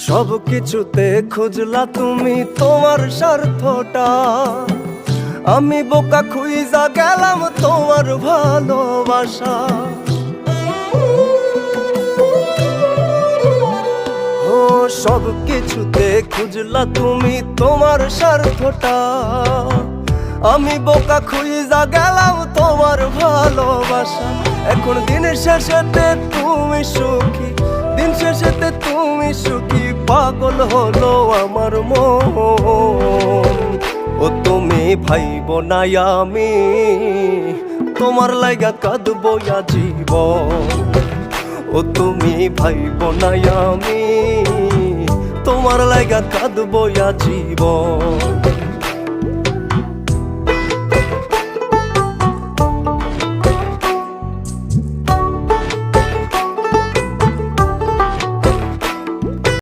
সব কিছুতে খুঁজলা তুমি তোমার স্বার্থটা, আমি বোকা খুইজা গেলাম তোমার ভালোবাসা। ও সব কিছুতে খুঁজলা তুমি তোমার স্বার্থটা, আমি বোকা খুইজা গেলাম তোমার ভালোবাসা। এখন দিনের শেষেতে তুমি সুখী, দিন শেষেতে তুমি সুখী, পাগল হলো আমার মন। ও তুমি ভাইব না আমি তোমার লাইগা কাঁদবো আজীবন। ও তুমি ভাইব না আমি তোমার লাইগা কাঁদবো আজীবন।